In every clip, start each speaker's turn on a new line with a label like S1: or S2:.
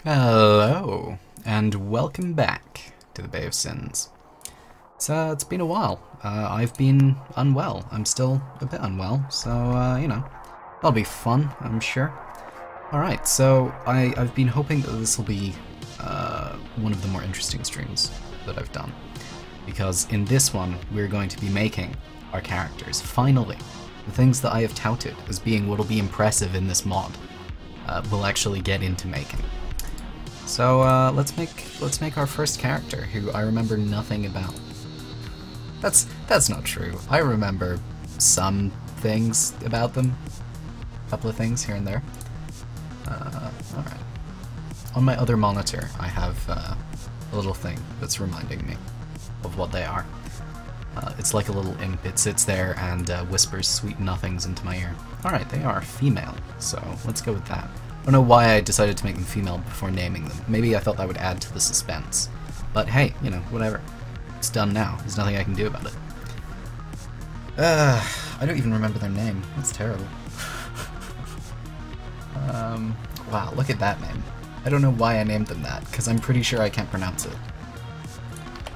S1: Hello, and welcome back to the Bay of Sins. So, it's been a while. I've been unwell. I'm still a bit unwell, so, you know, that'll be fun, I'm sure. Alright, so I've been hoping that this will be one of the more interesting streams that I've done. Because in this one, we're going to be making our characters. Finally, the things that I have touted as being what'll be impressive in this mod, we'll actually get into making. So let's make our first character, who I remember nothing about. That's not true. I remember some things about them, a couple of things here and there. All right. On my other monitor, I have a little thing that's reminding me of what they are. It's like a little imp. It sits there and whispers sweet nothings into my ear. All right, they are female, so let's go with that. I don't know why I decided to make them female before naming them. Maybe I thought that would add to the suspense. But hey, you know, whatever. It's done now. There's nothing I can do about it. I don't even remember their name. That's terrible. Wow, look at that name. I don't know why I named them that, because I'm pretty sure I can't pronounce it.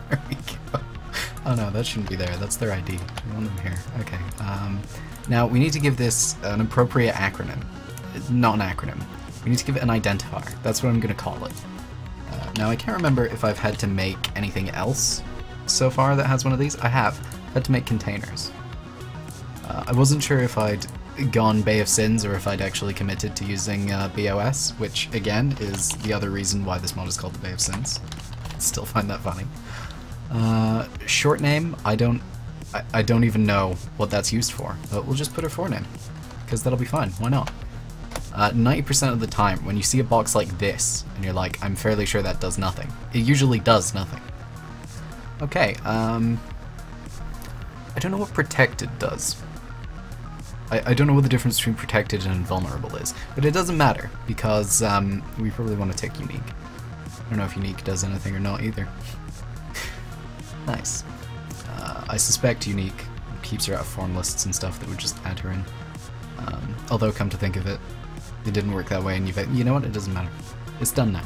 S1: There we go. Oh no, that shouldn't be there. That's their ID. We want them here. Okay. Now, we need to give this an appropriate acronym. Not an acronym. We need to give it an identifier. That's what I'm going to call it. Now, I can't remember if I've had to make anything else so far that has one of these. I have. I've had to make containers. I wasn't sure if I'd gone Bay of Sins or if I'd actually committed to using BOS, which, again, is the other reason why this mod is called the Bay of Sins. I still find that funny. Short name, I don't even know what that's used for, but we'll just put her forename, because that'll be fine. Why not? 90% of the time, when you see a box like this, and you're like, I'm fairly sure that does nothing, it usually does nothing. Okay, I don't know what protected does. I don't know what the difference between protected and invulnerable is, but it doesn't matter, because we probably want to take unique. I don't know if unique does anything or not either. Nice. I suspect unique keeps her out of form lists and stuff that would just add her in. Although, come to think of it, it didn't work that way, and you know what? It doesn't matter. It's done now.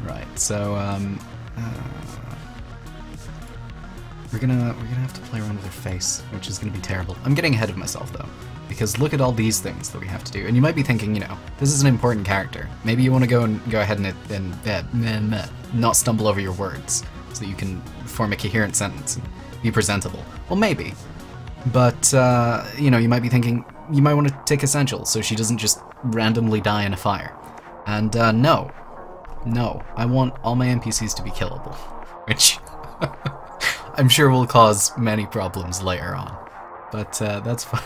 S1: Right. So we're gonna have to play around with her face, which is gonna be terrible. I'm getting ahead of myself though, because look at all these things that we have to do. And you might be thinking, you know, this is an important character. Maybe you want to go ahead and not stumble over your words, so that you can form a coherent sentence and be presentable. Well, maybe. But, you know, you might be thinking, you might want to take Essential so she doesn't just randomly die in a fire. And, no. No. I want all my NPCs to be killable. Which I'm sure will cause many problems later on. But, that's fine.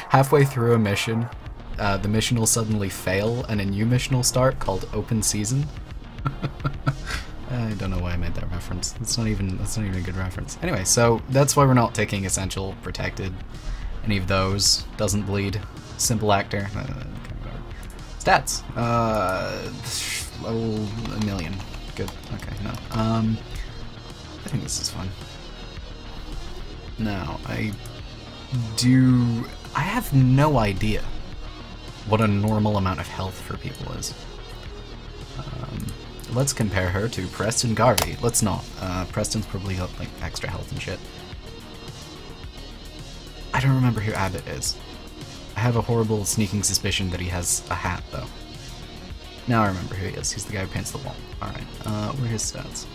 S1: Halfway through a mission, the mission will suddenly fail and a new mission will start called Open Season. I don't know why I made that reference. That's not even a good reference. Anyway, so that's why we're not taking Essential, Protected, any of those. Doesn't bleed. Simple actor. Stats. A million. Good. Okay. No. I think this is fun. Now, I have no idea what a normal amount of health for people is. Let's compare her to Preston Garvey. Let's not. Preston's probably got, like, extra health and shit. I don't remember who Abbott is. I have a horrible sneaking suspicion that he has a hat, though. Now I remember who he is. He's the guy who paints the wall. Alright, what are his stats?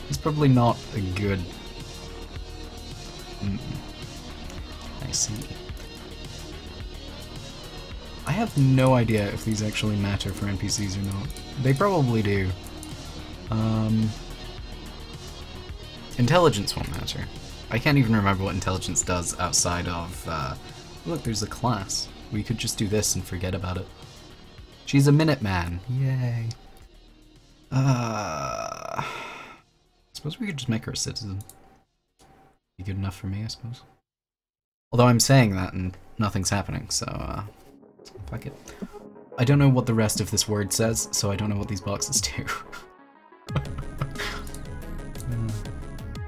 S1: He's probably not a good... I see. I have no idea if these actually matter for NPCs or not. They probably do. Intelligence won't matter. I can't even remember what intelligence does outside of, look, there's a class. We could just do this and forget about it. She's a Minuteman. Yay. Suppose we could just make her a citizen. Be good enough for me, I suppose. Although I'm saying that and nothing's happening, so, fuck it. I don't know what the rest of this word says, so I don't know what these boxes do.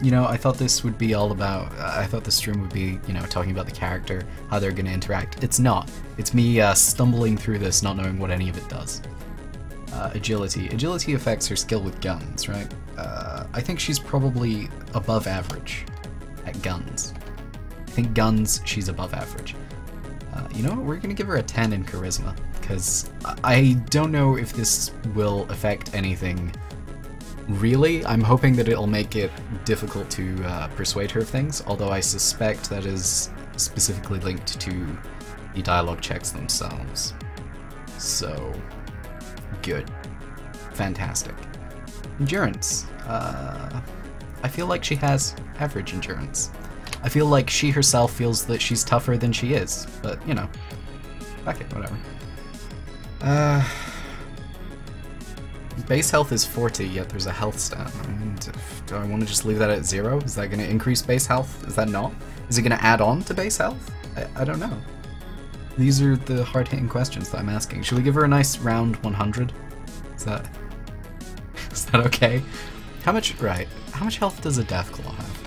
S1: You know, I thought this would be all about, I thought the stream would be, you know, talking about the character, how they're going to interact. It's not. It's me stumbling through this, not knowing what any of it does. Agility. Agility affects her skill with guns, right? I think she's probably above average at guns. I think guns, she's above average. You know what? We're gonna give her a 10 in charisma, because I don't know if this will affect anything. Really, I'm hoping that it'll make it difficult to persuade her of things, although I suspect that is specifically linked to the dialogue checks themselves. So, good. Fantastic. Endurance. I feel like she has average endurance. I feel like she herself feels that she's tougher than she is, but, you know, fuck it, whatever. Base health is 40, yet there's a health stat. And do I want to just leave that at 0? Is that going to increase base health? Is that not? Is it going to add on to base health? I don't know. These are the hard-hitting questions that I'm asking. Should we give her a nice round 100? Is that okay? How much health does a Deathclaw have?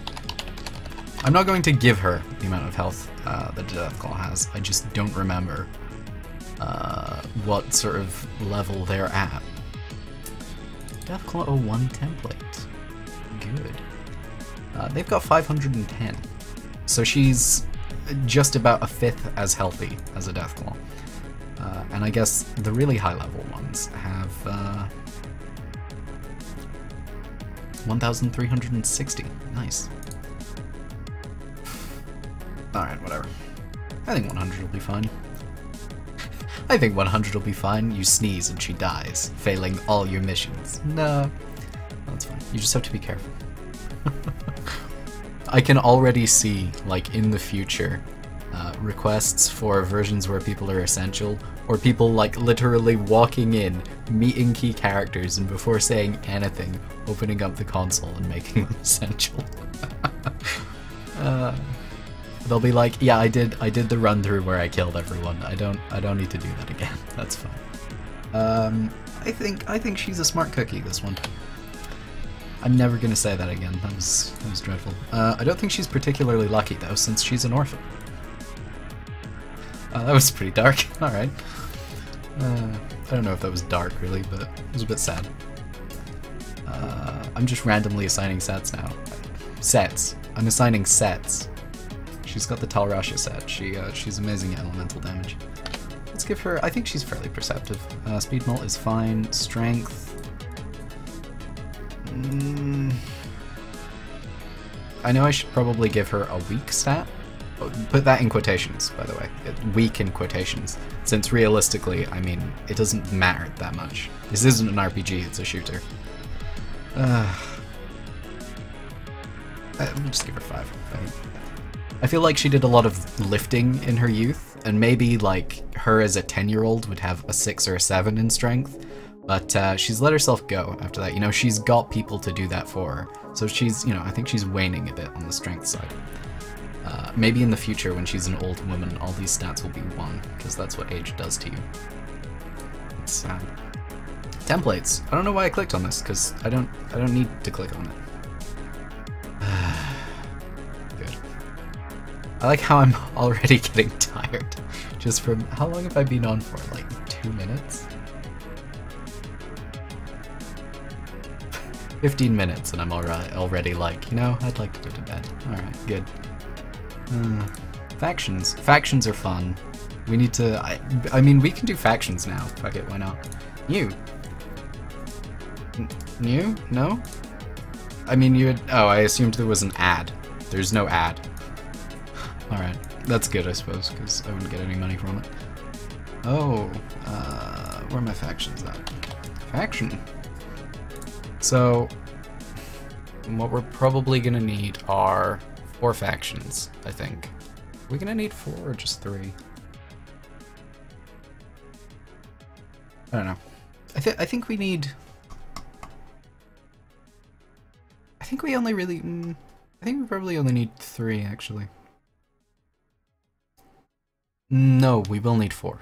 S1: I'm not going to give her the amount of health that a Deathclaw has. I just don't remember what sort of level they're at. Deathclaw 01 template. Good. They've got 510. So she's just about a fifth as healthy as a Deathclaw. And I guess the really high level ones have 1,360. Nice. Alright, whatever. I think 100 will be fine. I think 100 will be fine. You sneeze and she dies, failing all your missions. No. That's fine. You just have to be careful. I can already see, like, in the future, requests for versions where people are essential, or people, like, literally walking in, meeting key characters, and before saying anything, opening up the console and making them essential. They'll be like, yeah, I did the run through where I killed everyone. I don't need to do that again. That's fine. I think she's a smart cookie, this one. I'm never gonna say that again. That was dreadful. I don't think she's particularly lucky though, since she's an orphan. That was pretty dark. All right. I don't know if that was dark really, but it was a bit sad. I'm just randomly assigning sets now. Sets. I'm assigning sets. She's got the Tal Rasha set. She's amazing at elemental damage. Let's give her. I think she's fairly perceptive. Speed mult is fine. Strength. I know I should probably give her a weak stat. Put that in quotations, by the way. Weak in quotations. Since realistically, I mean, it doesn't matter that much. This isn't an RPG, it's a shooter. I'll just give her 5. I feel like she did a lot of lifting in her youth, and maybe, like, her as a 10-year-old would have a 6 or a 7 in strength. But she's let herself go after that. You know, she's got people to do that for her. So she's, you know, I think she's waning a bit on the strength side. Maybe in the future when she's an old woman, all these stats will be 1, because that's what age does to you. It's sad. Templates. I don't know why I clicked on this, because I don't need to click on it. Good. I like how I'm already getting tired. Just from, how long have I been on for? Like 2 minutes? 15 minutes and I'm already like, you know, I'd like to go to bed. Alright, good. Factions. Factions are fun. We need to... I mean, we can do factions now. Fuck it, why not? New. New? No? I mean, you had... Oh, I assumed there was an ad. There's no ad. Alright. That's good, I suppose, because I wouldn't get any money from it. Oh. Where are my factions at? Faction. So, what we're probably gonna need are 4 factions, I think. Are we gonna need 4 or just 3? I don't know. I think we need... I think we only really... I think we probably only need 3, actually. No, we will need 4.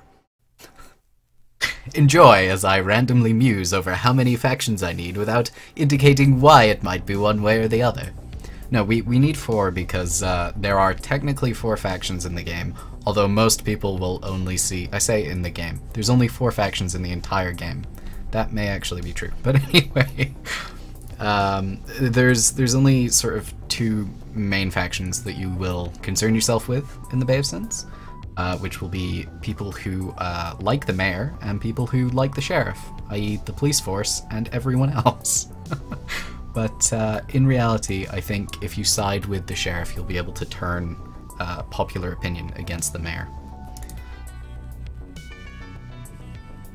S1: Enjoy as I randomly muse over how many factions I need without indicating why it might be one way or the other. No, we need 4 because there are technically 4 factions in the game, although most people will only see... I say in the game. There's only 4 factions in the entire game. That may actually be true. But anyway, there's only sort of two main factions that you will concern yourself with in the Bay of Sins, which will be people who like the mayor and people who like the sheriff, i.e. the police force and everyone else. But in reality, I think if you side with the sheriff, you'll be able to turn popular opinion against the mayor.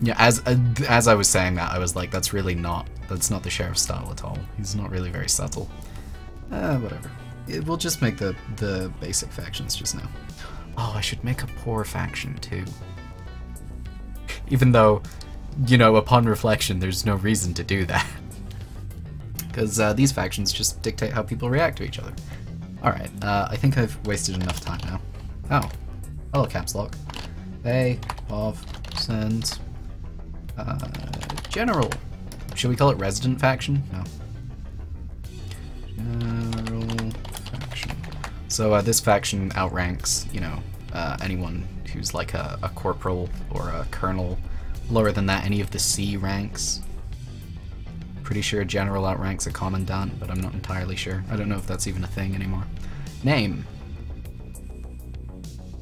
S1: Yeah, as I was saying that, I was like, that's not the sheriff's style at all. He's not really very subtle. Whatever. We'll just make the basic factions just now. Oh, I should make a poor faction too. Even though, you know, upon reflection, there's no reason to do that. Because these factions just dictate how people react to each other. Alright, I think I've wasted enough time now. Oh. Hello, caps lock. Bay of Sins. General. Should we call it resident faction? No. General faction. So this faction outranks, you know, anyone who's like a corporal or a colonel. Lower than that, any of the C ranks. Pretty sure a general outranks a commandant, but I'm not entirely sure. I don't know if that's even a thing anymore. Name.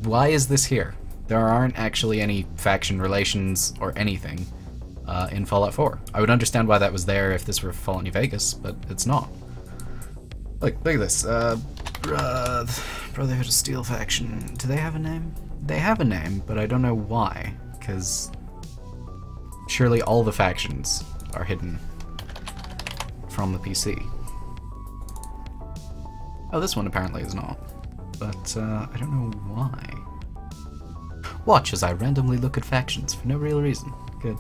S1: Why is this here? There aren't actually any faction relations or anything in Fallout 4. I would understand why that was there if this were Fallout New Vegas, but it's not. Look at this. Brotherhood of Steel faction. Do they have a name? They have a name, but I don't know why, because surely all the factions are hidden from the PC. Oh, this one apparently is not, but I don't know why. Watch as I randomly look at factions for no real reason. Good.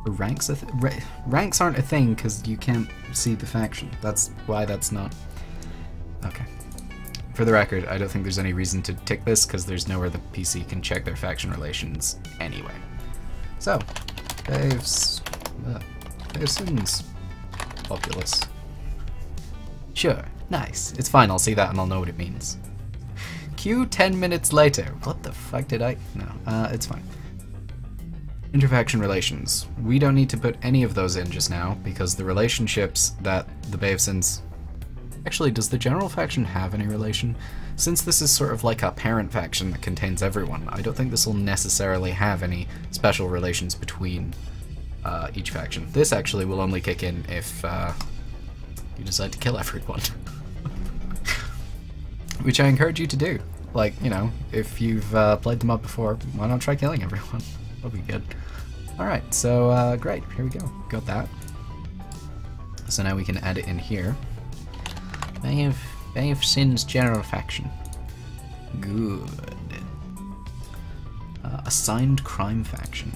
S1: Ranks ranks aren't a thing because you can't see the faction. That's why that's not. Okay. For the record, I don't think there's any reason to tick this because there's nowhere the PC can check their faction relations anyway. So, Bay of Sins. Populous. Sure, nice. It's fine, I'll see that and I'll know what it means. Q 10 minutes later. What the fuck did I... No, it's fine. Interfaction relations. We don't need to put any of those in just now, because the relationships that the Bay of Sins... Actually, does the general faction have any relation? Since this is sort of like a parent faction that contains everyone, I don't think this will necessarily have any special relations between each faction. This actually will only kick in if you decide to kill everyone. Which I encourage you to do. Like, you know, if you've played them up before, why not try killing everyone? That'll be good. Alright, so great, here we go. Got that. So now we can add it in here. Bay of Sins general faction. Good. Assigned crime faction.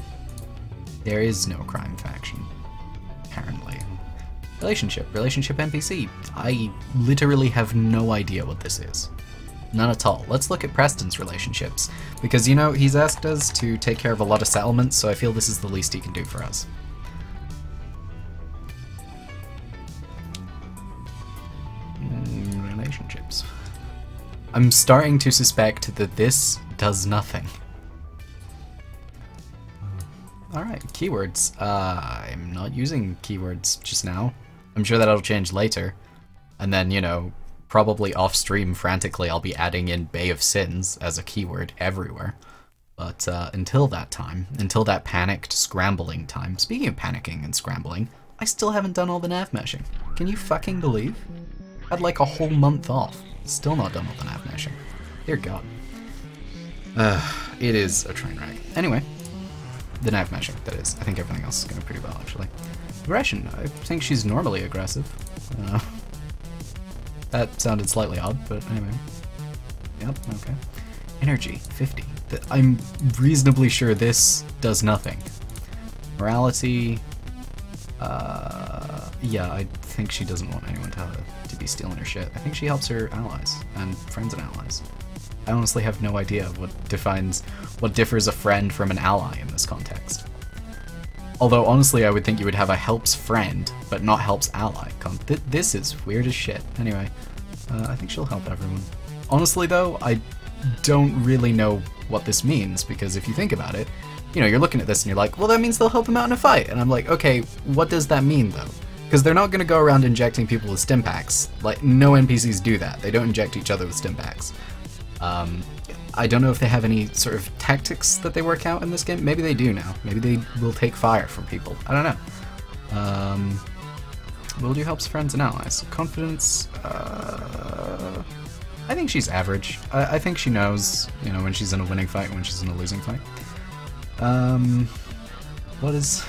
S1: There is no crime faction, apparently. Relationship NPC. I literally have no idea what this is. None at all. Let's look at Preston's relationships, because, you know, he's asked us to take care of a lot of settlements, so I feel this is the least he can do for us. Relationships. I'm starting to suspect that this does nothing. Alright, keywords. I'm not using keywords just now. I'm sure that'll change later. And then, you know, probably off-stream frantically I'll be adding in Bay of Sins as a keyword everywhere. But until that time, until that panicked scrambling time, speaking of panicking and scrambling, I still haven't done all the nav meshing. Can you fucking believe? Had like a whole month off. Still not done all the nav meshing. Dear God. It is a train wreck. Anyway. The nav meshing, that is. I think everything else is going pretty well, actually. Aggression. I think she's normally aggressive. That sounded slightly odd, but anyway. Yep, okay. Energy, 50. I'm reasonably sure this does nothing. Morality... yeah, I think she doesn't want anyone to be stealing her shit. I think she helps her allies, and friends and allies. I honestly have no idea what differs a friend from an ally in this context. Although, honestly, I would think you would have a helps friend, but not helps ally. This is weird as shit. Anyway, I think she'll help everyone. Honestly, though, I don't really know what this means, because if you think about it, you know, you're looking at this and you're like, well, that means they'll help him out in a fight. And I'm like, okay, what does that mean though? Because they're not going to go around injecting people with stim packs. Like, no NPCs do that. They don't inject each other with stim packs. I don't know if they have any sort of tactics that they work out in this game. Maybe they do now. Maybe they will take fire from people. I don't know. Wildu helps friends and allies. Confidence, I think she's average. I think she knows, you know, when she's in a winning fight and when she's in a losing fight. What is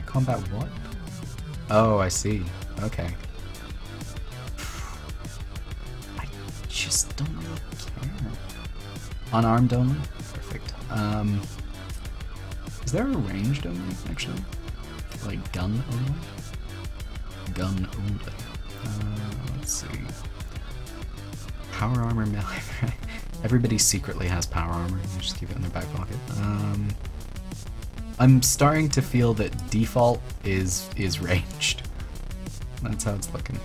S1: combat what? Oh, I see. Okay. I just don't really care. Unarmed only? Perfect. Is there a ranged only, actually? Like gun only? Gun only. Let's see. Power armor melee. Everybody secretly has power armor. You just keep it in their back pocket. I'm starting to feel that default is ranged. That's how it's looking.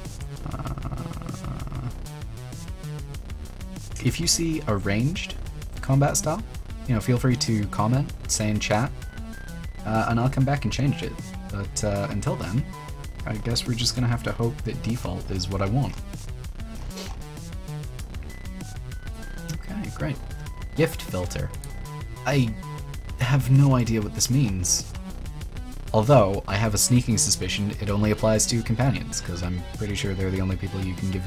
S1: If you see a ranged combat style, you know, feel free to comment, say in chat, and I'll come back and change it. But until then, I guess we're just gonna have to hope that default is what I want. Okay, great. Gift filter. I have no idea what this means. Although, I have a sneaking suspicion it only applies to companions, because I'm pretty sure they're the only people you can give...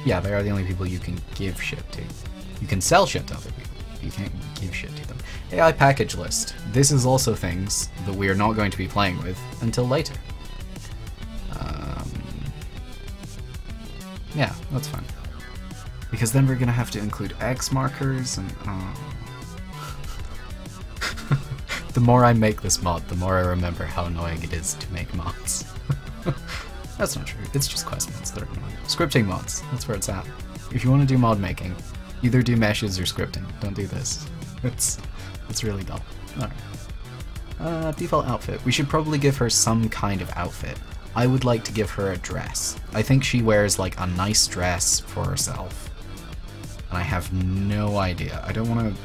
S1: Yeah, they are the only people you can give shit to. You can sell shit to other people. You can't give shit to them. AI package list. This is also things that we are not going to be playing with until later. Yeah, that's fine. Because then we're gonna have to include X markers and... The more I make this mod, the more I remember how annoying it is to make mods. That's not true. It's just quest mods that are annoying. Scripting mods. That's where it's at. If you want to do mod making, either do meshes or scripting. Don't do this. It's really dull. Alright. Default outfit. We should probably give her some kind of outfit. I would like to give her a dress. I think she wears like a nice dress for herself. And I have no idea. I don't want to...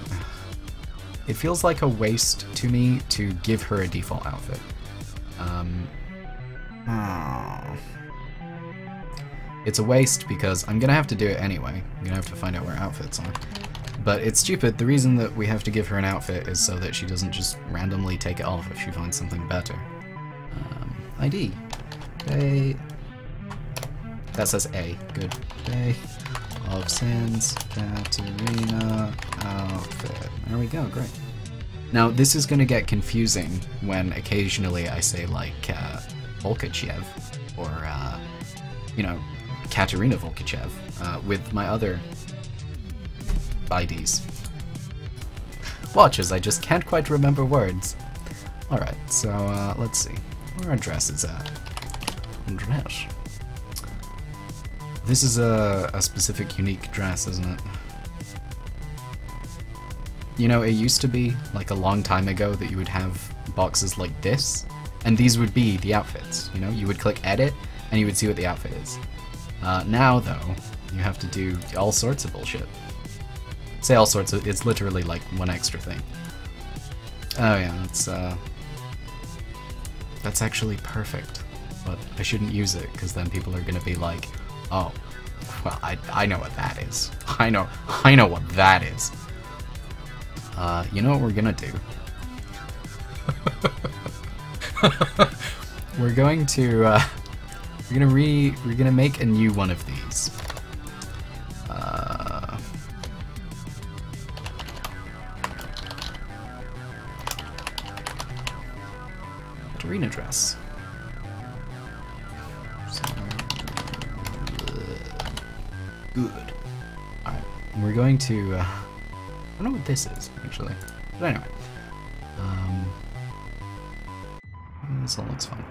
S1: It feels like a waste to me to give her a default outfit. It's a waste because I'm gonna have to do it anyway. I'm gonna have to find out where outfits are. But it's stupid. The reason that we have to give her an outfit is so that she doesn't just randomly take it off if she finds something better. ID. Day. That says A. Good. Day of Sins, Katarina, outfit. There we go, great. Now, this is going to get confusing when occasionally I say, like, Volkachev, or, you know, Katarina Volkachev, with my other IDs. Watch as I just can't quite remember words. Alright, so, let's see. Where our dress is at. Dress. This is a specific, unique dress, isn't it? You know, it used to be, like a long time ago, that you would have boxes like this, and these would be the outfits, you know? You would click edit, and you would see what the outfit is. Now, though, you have to do all sorts of bullshit. Say all sorts of, it's literally like one extra thing. Oh yeah, that's actually perfect, but I shouldn't use it, because then people are gonna be like, oh, well, I know what that is. I know what that is. You know what we're gonna do? We're going to, we're gonna make a new one of these. Arena dress. Good. Alright, we're going to, I don't know what this is, actually. But anyway. This all looks fun.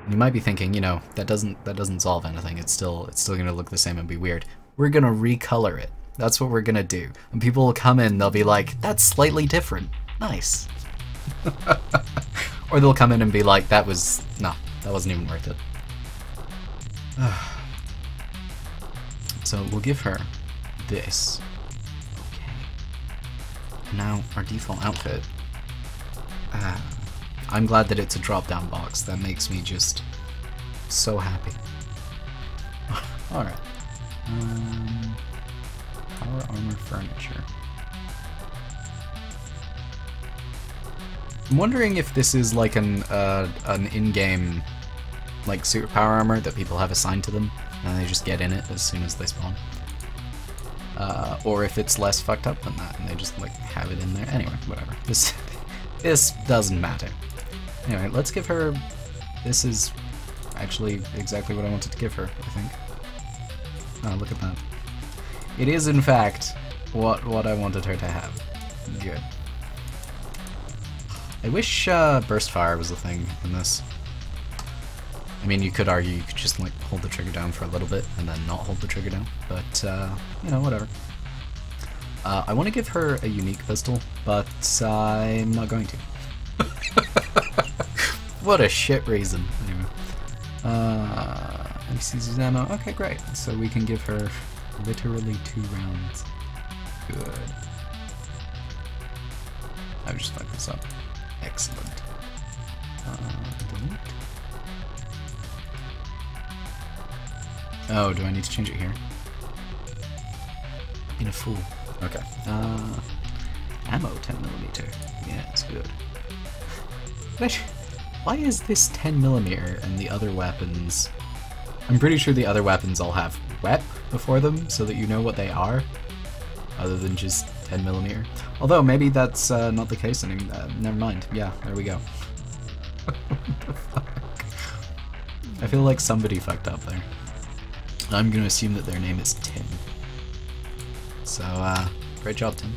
S1: And you might be thinking, you know, that doesn't solve anything. It's still gonna look the same and be weird. We're gonna recolor it. That's what we're gonna do. And people will come in, they'll be like, that's slightly different. Nice. Or they'll come in and be like, that wasn't even worth it. So we'll give her this. Okay. Now our default outfit I'm glad that it's a drop-down box. That makes me just so happy. Alright. Power armor furniture. I'm wondering if this is like an in-game like suit of power armor that people have assigned to them and they just get in it as soon as they spawn. Or if it's less fucked up than that and they just like have it in there. Anyway, whatever. This doesn't matter. Anyway, let's give her... This is actually exactly what I wanted to give her, I think. Oh, look at that. It is, in fact, what I wanted her to have. Good. I wish burst fire was a thing in this. I mean, you could argue you could just like hold the trigger down for a little bit and then not hold the trigger down, but you know, whatever. I want to give her a unique pistol, but I'm not going to. What a shit reason. Anyway. MC's ammo. Okay, great. So we can give her literally 2 rounds. Good. I just fucked this up. Excellent. Delete. Oh, do I need to change it here? In a fool. Okay. Ammo 10mm. Yeah, it's good. Why is this 10mm and the other weapons? I'm pretty sure the other weapons all have WEP before them, so that you know what they are, other than just 10mm. Although maybe that's not the case anymore. Never mind. Yeah, there we go. What the fuck? I feel like somebody fucked up there. I'm gonna assume that their name is Tim. So, great job, Tim.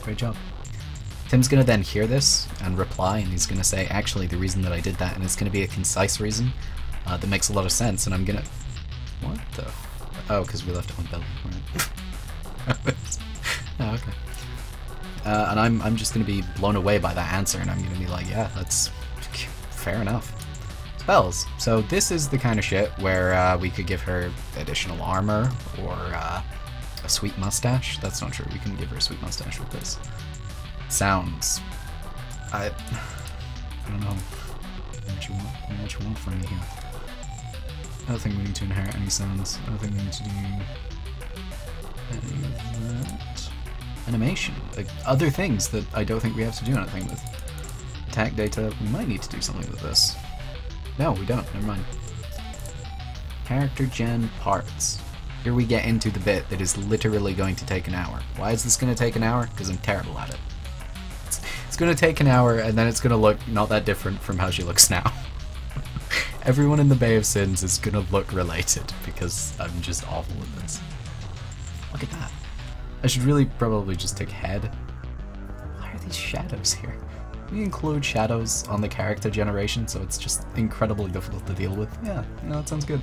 S1: Great job. Tim's gonna then hear this and reply, and he's gonna say, actually, the reason that I did that, and it's gonna be a concise reason that makes a lot of sense, and I'm gonna... What the... Oh, because we left it on belly. Right. Oh, okay. And I'm just gonna be blown away by that answer, and I'm gonna be like, yeah, that's fair enough. Spells. So this is the kind of shit where we could give her additional armor, or a sweet mustache. That's not true, we can give her a sweet mustache with this. Sounds. I don't know what you want from me here. I don't think we need to inherit any sounds. I don't think we need to do any of that. Animation. Like other things that I don't think we have to do anything with. Attack data. We might need to do something with this. No, we don't. Never mind. Character gen parts. Here we get into the bit that is literally going to take an hour. Why is this going to take an hour? Because I'm terrible at it. It's going to take an hour, and then it's going to look not that different from how she looks now. Everyone in the Bay of Sins is going to look related, because I'm just awful at this. Look at that. I should really probably just take head. Why are these shadows here? Can we include shadows on the character generation so it's just incredibly difficult to deal with? Yeah, you know, that sounds good.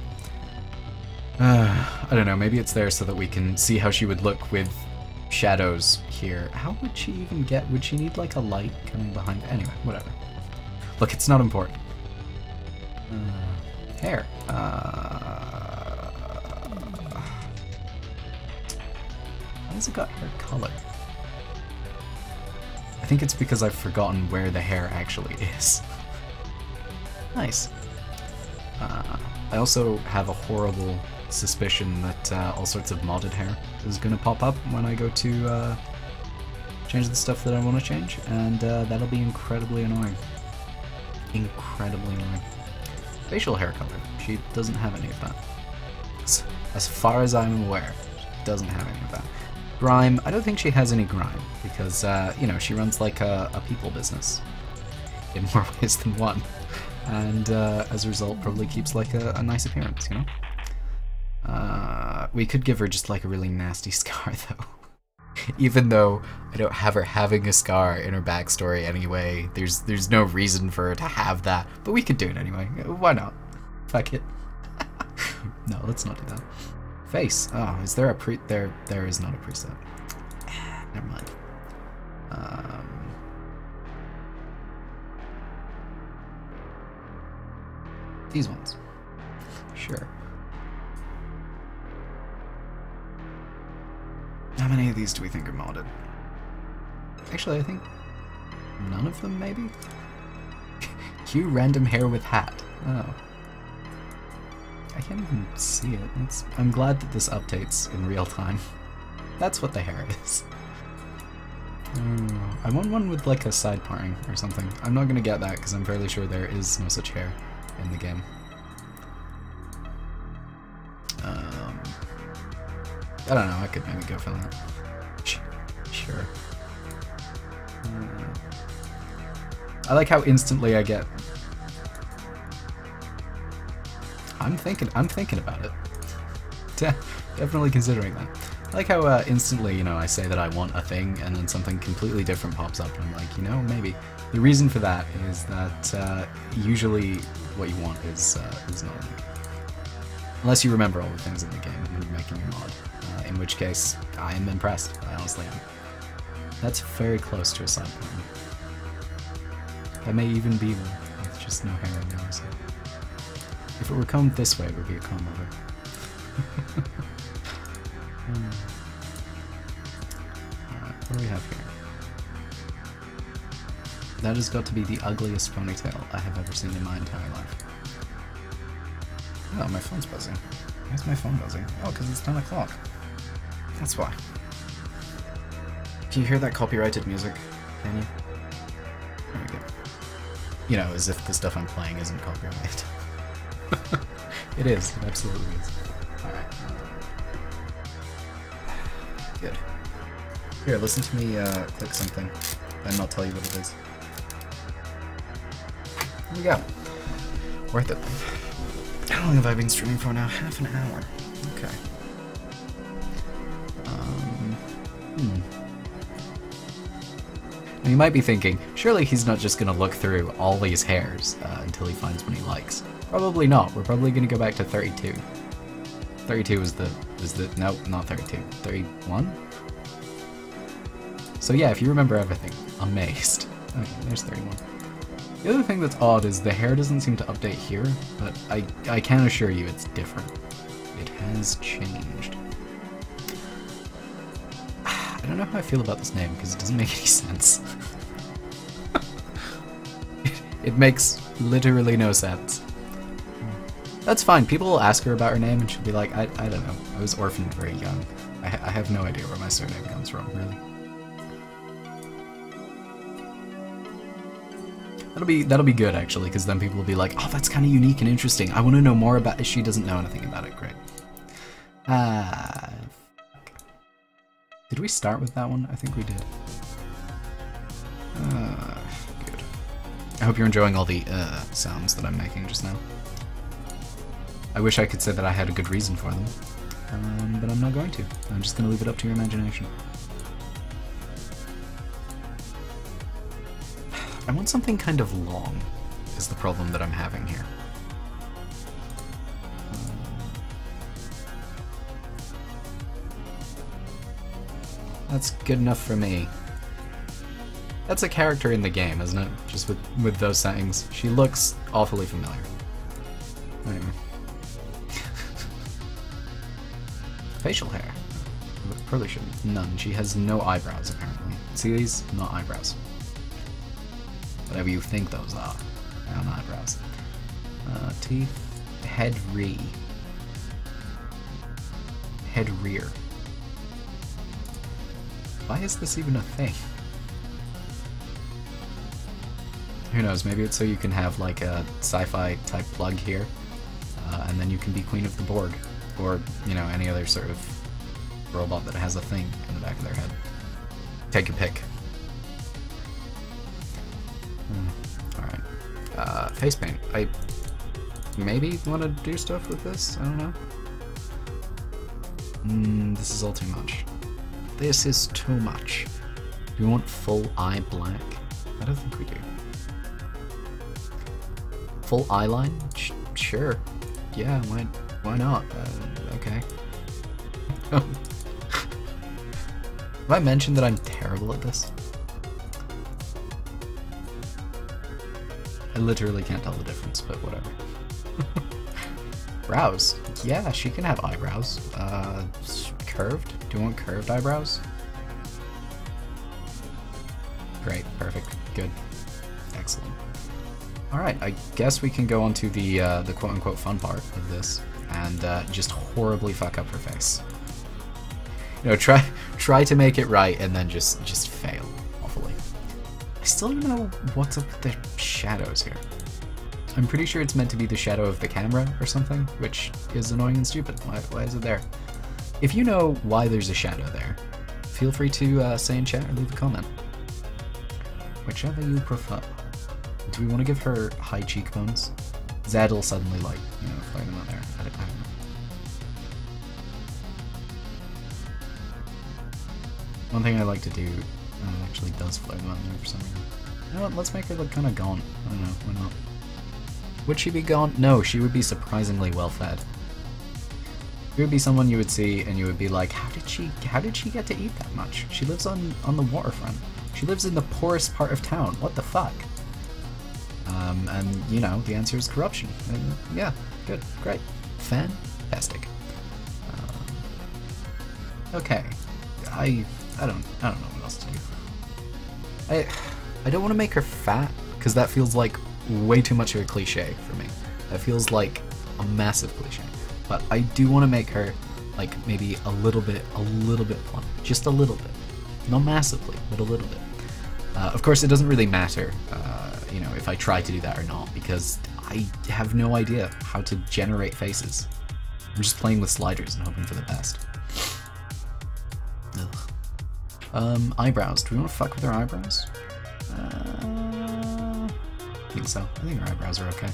S1: I don't know, maybe it's there so that we can see how she would look with shadows here. How would she even get... Would she need like a light coming behind... Anyway, whatever. Look, it's not important. Hair. Why has it got hair color? I think it's because I've forgotten where the hair actually is. Nice. I also have a horrible suspicion that all sorts of modded hair is going to pop up when I go to change the stuff that I want to change, and that'll be incredibly annoying. Incredibly annoying. Facial hair color. She doesn't have any of that. As far as I'm aware, she doesn't have any of that. Grime, I don't think she has any grime, because, you know, she runs like a people business in more ways than one. And as a result, probably keeps like a nice appearance, you know? We could give her just like a really nasty scar, though. Even though I don't have her having a scar in her backstory anyway, there's no reason for her to have that, but we could do it anyway. Why not? Fuck it. No, let's not do that. Face. Oh, is there a there is not a preset. Never mind. These ones. Sure. How many of these do we think are modded? Actually, I think None of them, maybe? Hue random hair with hat. Oh. I can't even see it. I'm glad that this updates in real time. That's what the hair is. I want one with like a side parting or something. I'm not gonna get that because I'm fairly sure there is no such hair in the game. I don't know, I could maybe go for that. Sure. I like how instantly I get... I'm thinking about it. Definitely considering that. I like how instantly, you know, I say that I want a thing and then something completely different pops up and I'm like, you know, maybe. The reason for that is that usually what you want is not in the game. Unless you remember all the things in the game when you're making your mod. In which case, I am impressed. I honestly am. That's very close to a side point. That may even be with just no hair on the other side. If it were combed this way, it would be a comb over. Alright, what do we have here? That has got to be the ugliest ponytail I have ever seen in my entire life. Oh, my phone's buzzing. Why is my phone buzzing? Oh, because it's 10 o'clock. That's why. Can you hear that copyrighted music? Can you? There we go. You know, as if the stuff I'm playing isn't copyrighted. It is. It absolutely is. Alright. Good. Here, listen to me click something and not tell you what it is. There we go. Worth it. How long have I been streaming for now? Half an hour. Okay. And you might be thinking, surely he's not just going to look through all these hairs until he finds one he likes. Probably not. We're probably going to go back to 32. 32 was the no, not 32. 31? So yeah, if you remember everything, amazed. Okay, there's 31. The other thing that's odd is the hair doesn't seem to update here, but I can assure you it's different. It has changed. I don't know how I feel about this name because it doesn't make any sense. It makes literally no sense. That's fine, people will ask her about her name and she'll be like, I don't know, I was orphaned very young. I have no idea where my surname comes from, really. That'll be good actually, because then people will be like, oh, that's kind of unique and interesting. I want to know more about it. She doesn't know anything about it. Great. Did we start with that one? I think we did. Good. I hope you're enjoying all the sounds that I'm making just now. I wish I could say that I had a good reason for them, but I'm not going to. I'm just going to leave it up to your imagination. I want something kind of long, is the problem that I'm having here. That's good enough for me. That's a character in the game, isn't it? Just with those settings. She looks awfully familiar. Anyway. Facial hair. Probably shouldn't. None. She has no eyebrows, apparently. See these? Not eyebrows. Whatever you think those are. They're not eyebrows. Teeth. Head re. Head rear. Why is this even a thing? Who knows, maybe it's so you can have like a sci-fi type plug here, and then you can be Queen of the Borg, or, you know, any other sort of robot that has a thing in the back of their head. Take your pick. Alright. Face paint. I maybe want to do stuff with this? I don't know. This is all too much. This is too much. Do we want full eye black? I don't think we do. Full eye line? Sure. Yeah, why not? Okay. Have I mentioned that I'm terrible at this? I literally can't tell the difference, but whatever. Brows. Yeah, she can have eyebrows. Curved? Do you want curved eyebrows? Great, perfect. Good. Excellent. Alright, I guess we can go on to the quote-unquote fun part of this, and just horribly fuck up her face. You know, try to make it right, and then just fail awfully. I still don't know what's up with the shadows here. I'm pretty sure it's meant to be the shadow of the camera or something, which is annoying and stupid. Why is it there? If you know why there's a shadow there, feel free to say in chat or leave a comment. Whichever you prefer. Do we want to give her high cheekbones? Zad'll suddenly, like, you know, flare them out there. I don't know. One thing I like to do actually does flare them out there for some reason. You know what, let's make her look kind of gaunt. I don't know, why not? Would she be gaunt? No, she would be surprisingly well fed. She would be someone you would see and you would be like, how did she get to eat that much? She lives on the waterfront. She lives in the poorest part of town. What the fuck? And you know, the answer is corruption. And, yeah, good, great, fantastic. Okay, I don't know what else to do. I don't want to make her fat because that feels like way too much of a cliche for me. That feels like a massive cliche. But I do want to make her like maybe a little bit plump, just a little bit, not massively, but a little bit. Of course, it doesn't really matter, you know, if I try to do that or not, because I have no idea how to generate faces. I'm just playing with sliders and hoping for the best. Ugh. Eyebrows. Do we want to fuck with her eyebrows? I think so. I think her eyebrows are okay.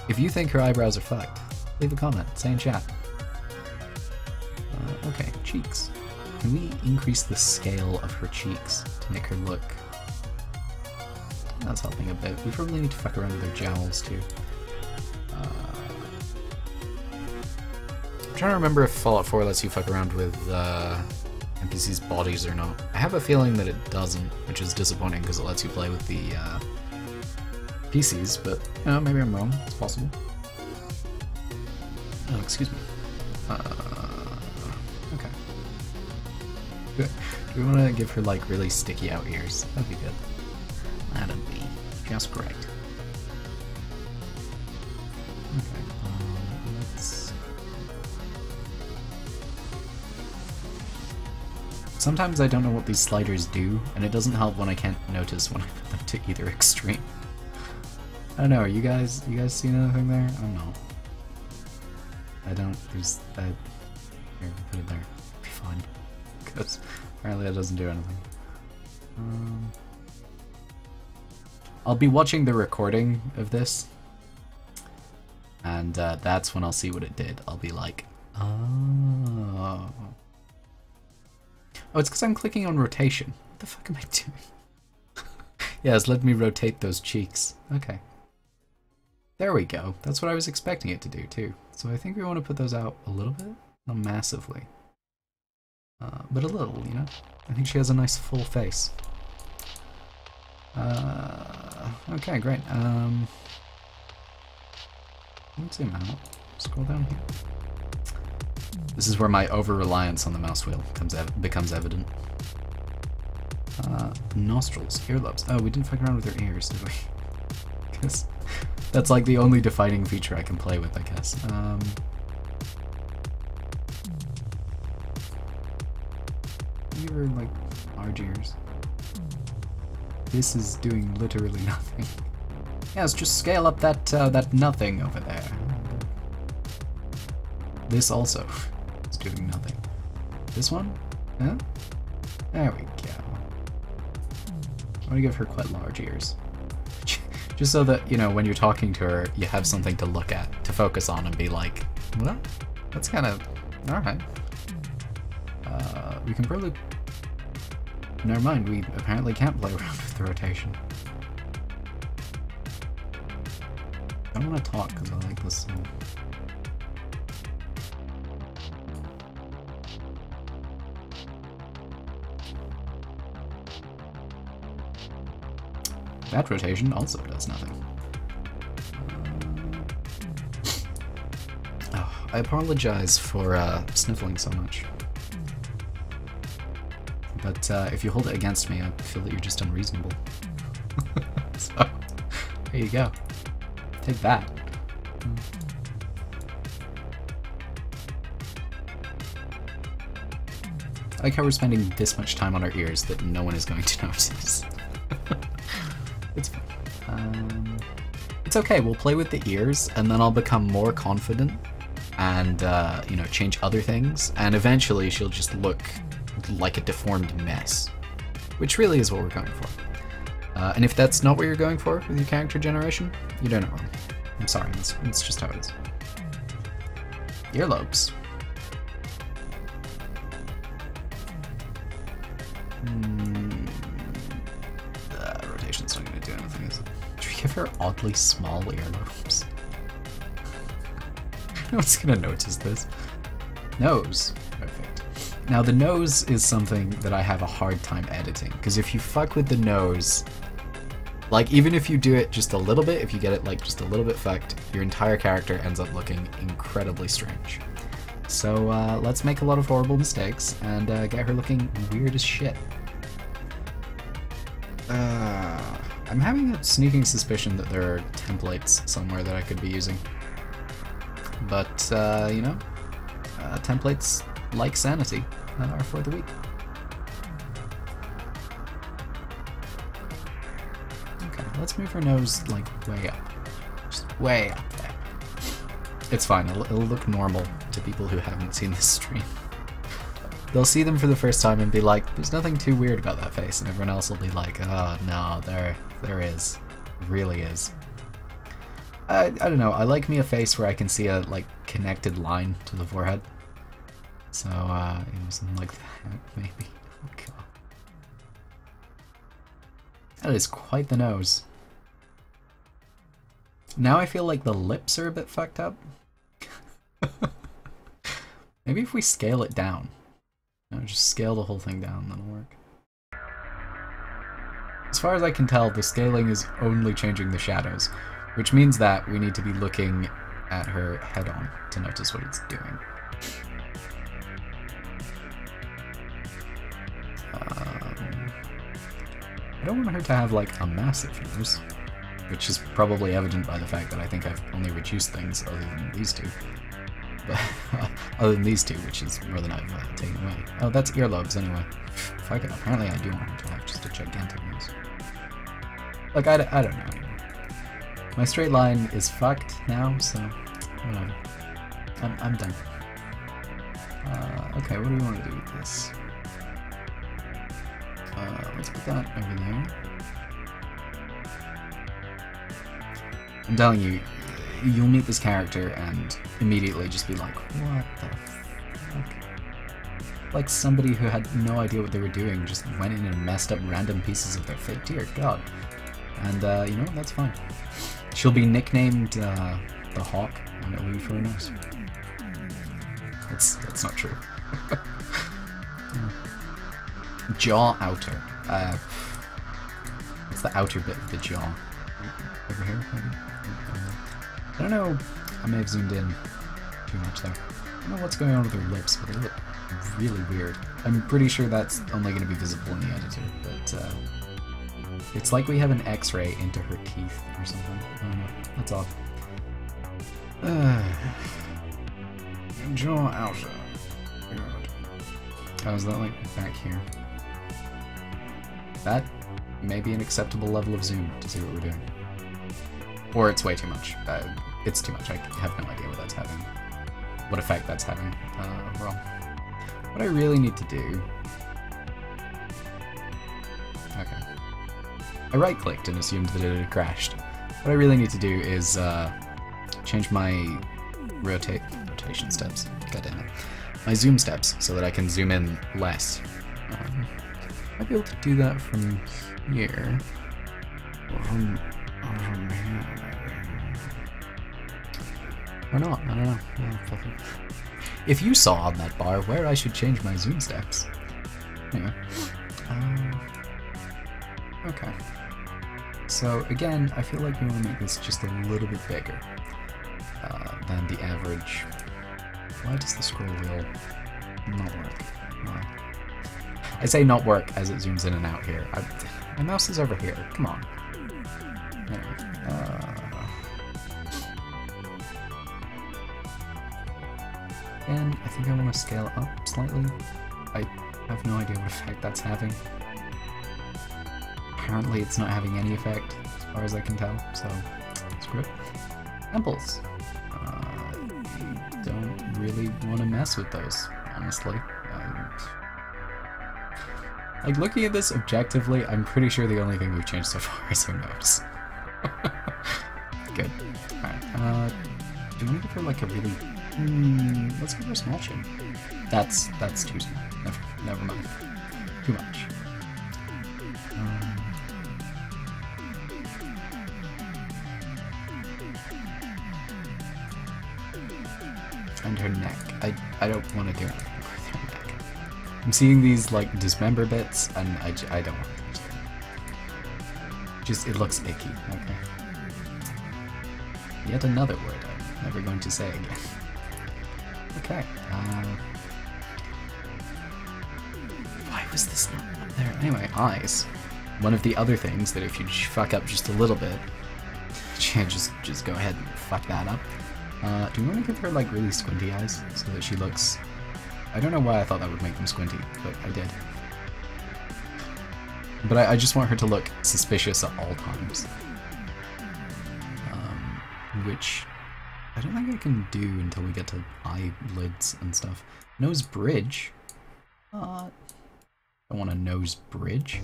S1: If you think her eyebrows are fucked, leave a comment. Say in chat. Okay, cheeks. Can we increase the scale of her cheeks to make her look... That's helping a bit. We probably need to fuck around with her jowls too. I'm trying to remember if Fallout 4 lets you fuck around with NPCs' bodies or not. I have a feeling that it doesn't, which is disappointing because it lets you play with the PCs, but you know, maybe I'm wrong. It's possible. Oh, excuse me. Okay. Do we want to give her like really sticky out ears? That'd be good. That'd be just great. Okay, let's... Sometimes I don't know what these sliders do, and it doesn't help when I can't notice when I put them to either extreme. I don't know, you guys seen anything there? I don't know. I don't, there's that. Here, put it there. It'll be fine. Because apparently that doesn't do anything. I'll be watching the recording of this, and that's when I'll see what it did. I'll be like, oh. Oh, it's because I'm clicking on rotation. What the fuck am I doing? Yes, let me rotate those cheeks. Okay. There we go. That's what I was expecting it to do, too. So I think we want to put those out a little bit. Not massively. But a little, you know? I think she has a nice full face. Okay, great. Let's zoom out. Scroll down here. This is where my over-reliance on the mouse wheel becomes evident. Nostrils, earlobes. Oh, we didn't fuck around with her ears, did we? Because that's like the only defining feature I can play with, I guess. You were like large ears. This is doing literally nothing. Yes, just scale up that that nothing over there. This also is doing nothing. This one? Huh? There we go. I want to give her quite large ears. Just so that, you know, when you're talking to her, you have something to look at, to focus on and be like, well, that's kind of... alright. We can probably... Never mind, we apparently can't play around with the rotation. I don't want to talk because I like this song. That rotation also does nothing. Oh, I apologize for sniffling so much. but if you hold it against me, I feel that you're just unreasonable. So, there you go. Take that. I like how we're spending this much time on our ears that no one is going to notice. It's fine. It's okay, we'll play with the ears, and then I'll become more confident, and, you know, change other things, and eventually she'll just look like a deformed mess. Which really is what we're going for. And if that's not what you're going for with your character generation, you're doing it wrong. I'm sorry, it's just how it is. Earlobes. Rotation's not going to do anything, is it? Should we give her oddly small earlobes? No one's going to notice this. Nose. Perfect. Now the nose is something that I have a hard time editing, because if you fuck with the nose, like even if you do it just a little bit, if you get it like just a little bit fucked, your entire character ends up looking incredibly strange. So let's make a lot of horrible mistakes and get her looking weird as shit. I'm having a sneaking suspicion that there are templates somewhere that I could be using. But, you know, templates like sanity are for the weak. Okay, let's move her nose, like, way up. Just way up there. It's fine, it'll look normal to people who haven't seen this stream. They'll see them for the first time and be like, there's nothing too weird about that face, and everyone else will be like, oh no, there is. It really is. I don't know, I like me a face where I can see a, like, connected line to the forehead. So, you know, something like that, maybe. Oh god. That is quite the nose. Now I feel like the lips are a bit fucked up. Maybe if we scale it down. No, just scale the whole thing down, that'll work. As far as I can tell, the scaling is only changing the shadows, which means that we need to be looking at her head-on to notice what it's doing. I don't want her to have, like, a massive nose, which is probably evident by the fact that I think I've only reduced things other than these two. But, other than these two, which is more than I've taken away. Oh, that's earlobes anyway. Fuck it, apparently I do want her to have just a gigantic nose. Like, I don't know anymore. My straight line is fucked now, so whatever. I'm done. Okay, what do we want to do with this? Let's put that over there. I'm telling you, you'll meet this character and immediately just be like, what the fuck? Like somebody who had no idea what they were doing just went in and messed up random pieces of their face. Dear God. And, you know what? That's fine. She'll be nicknamed, the Hawk, and it'll be for her nose. That's not true. Jaw outer. It's the outer bit of the jaw. Over here, maybe? I don't know. I may have zoomed in too much there. I don't know what's going on with her lips, but they look really weird. I'm pretty sure that's only going to be visible in the editor, but it's like we have an X-ray into her teeth or something. I don't know. That's odd. Jaw outer. Oh, is that like back here? That may be an acceptable level of zoom to see what we're doing. Or it's way too much. It's too much. I have no idea what that's having. What effect that's having overall. What I really need to do... Okay. I right-clicked and assumed that it had crashed. What I really need to do is change my rotation steps. God damn it. My zoom steps so that I can zoom in less. I'll be able to do that from here. Or not, I don't know. If you saw on that bar where I should change my zoom steps. Anyway. Okay. So again, I feel like we want to make this just a little bit bigger than the average. Why does the scroll wheel not work? I say not work as it zooms in and out here. My mouse is over here. Come on. Anyway, and I think I want to scale up slightly. I have no idea what effect that's having. Apparently it's not having any effect, as far as I can tell, so screw it. Temples. I don't really want to mess with those, honestly. Like, looking at this objectively, I'm pretty sure the only thing we've changed so far is her nose. Good. Alright, do we need to put like a really... let's give her a small chin. That's too small. Never mind. Too much. And her neck. I don't want to do anything with her neck. I'm seeing these like dismember bits, and I don't want to. Just it looks icky. Okay. Yet another word I'm never going to say again. Okay. Why was this not up there? Anyway, eyes. One of the other things that if you fuck up just a little bit, just go ahead and fuck that up. Do we want to give her like really squinty eyes so that she looks... I don't know why I thought that would make them squinty, but I did. But I just want her to look suspicious at all times. Which I don't think I can do until we get to eyelids and stuff. Nose bridge? I want a nose bridge.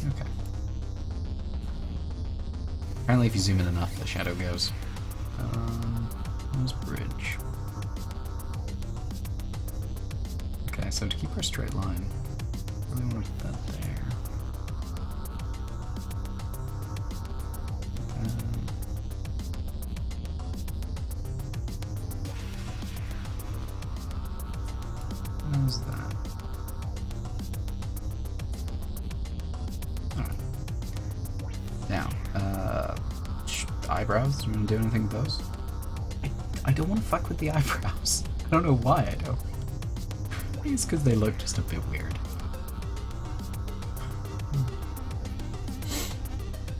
S1: Okay. Apparently if you zoom in enough, the shadow goes. Nose bridge. Okay, so to keep our straight line, I really want to put that there. How's that? Alright. Now, eyebrows? Do you want to do anything with those? I don't want to fuck with the eyebrows. I don't know why I don't. I think it's because they look just a bit weird.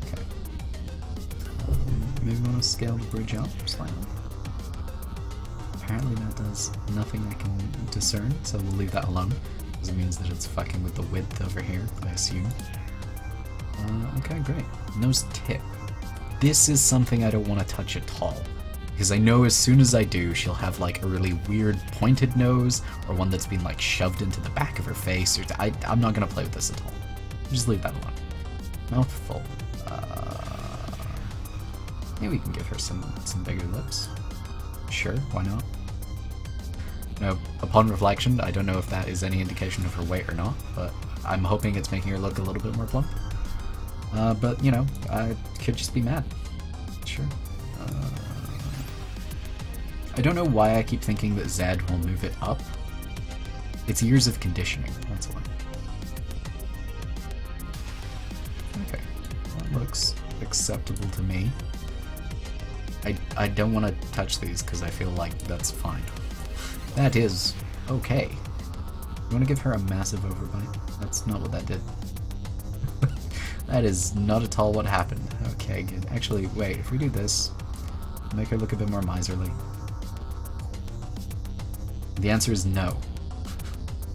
S1: Okay. Maybe we want to scale the bridge up slightly. Apparently that does nothing I can discern, so we'll leave that alone, because it means that it's fucking with the width over here, I assume. Okay, great. Nose tip. This is something I don't want to touch at all, because I know as soon as I do, she'll have like a really weird pointed nose, or one that's been like shoved into the back of her face, or I'm not going to play with this at all. Just leave that alone. Mouth full. Maybe we can give her some bigger lips. Sure, why not? Now, upon reflection, I don't know if that is any indication of her weight or not, but I'm hoping it's making her look a little bit more plump. But, you know, I could just be mad. Sure. I don't know why I keep thinking that Zed will move it up. It's years of conditioning, that's why. Okay, that looks acceptable to me. I don't want to touch these because I feel like that's fine. That is okay. You want to give her a massive overbite? That's not what that did. That is not at all what happened. Okay, good. Actually, wait, if we do this, make her look a bit more miserly. The answer is no.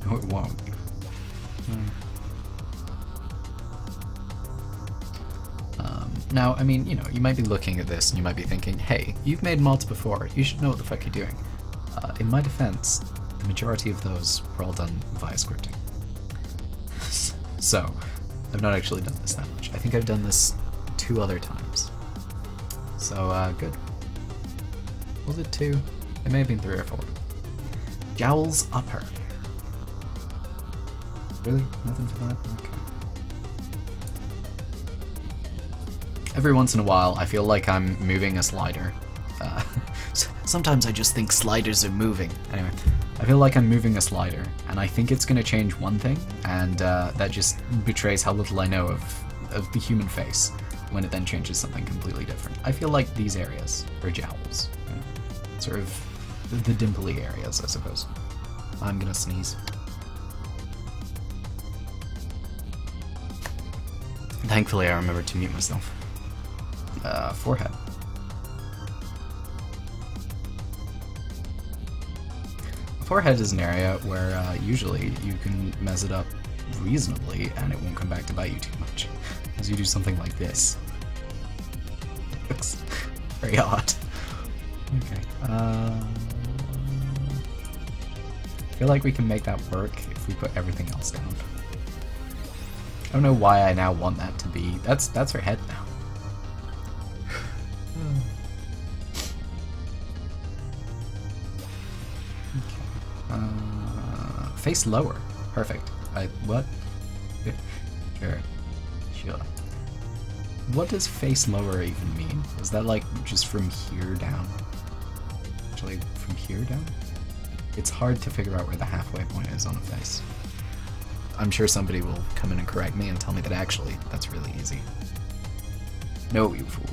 S1: No, it won't. Now, I mean, you know, you might be looking at this and you might be thinking, hey, you've made mods before, you should know what the fuck you're doing. In my defense, the majority of those were all done via scripting. So, I've not actually done this that much. I think I've done this 2 other times. So, good. Was it 2? It may have been 3 or 4. Jowls upper. Really? Nothing for that? Okay. Every once in a while, I feel like I'm moving a slider. Sometimes I just think sliders are moving. Anyway, I feel like I'm moving a slider, and I think it's going to change one thing, and that just betrays how little I know of the human face when it then changes something completely different. I feel like these areas are jowls. You know? Sort of the dimply areas, I suppose. I'm gonna sneeze. Thankfully, I remembered to mute myself. Forehead. Forehead is an area where usually you can mess it up reasonably and it won't come back to bite you too much. As you do something like this. Looks very odd. Okay. I feel like we can make that work if we put everything else down. I don't know why I now want that to be. That's her head now. Okay. Face lower. Perfect. What? Sure. What does face lower even mean? Is that like just from here down? Actually, from here down? It's hard to figure out where the halfway point is on a face. I'm sure somebody will come in and correct me and tell me that actually that's really easy. No, you fool.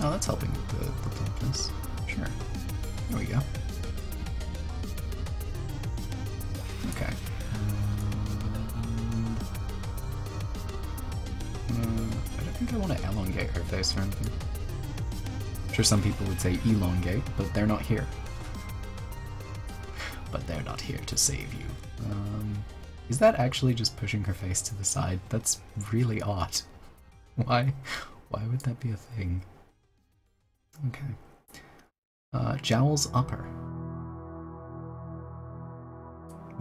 S1: Oh, that's helping with the plumpness. Sure. There we go. Okay. I don't think I want to elongate her face or anything. I'm sure some people would say elongate, but they're not here. But they're not here to save you. Is that actually just pushing her face to the side? That's really odd. Why would that be a thing? Okay. Jowls upper.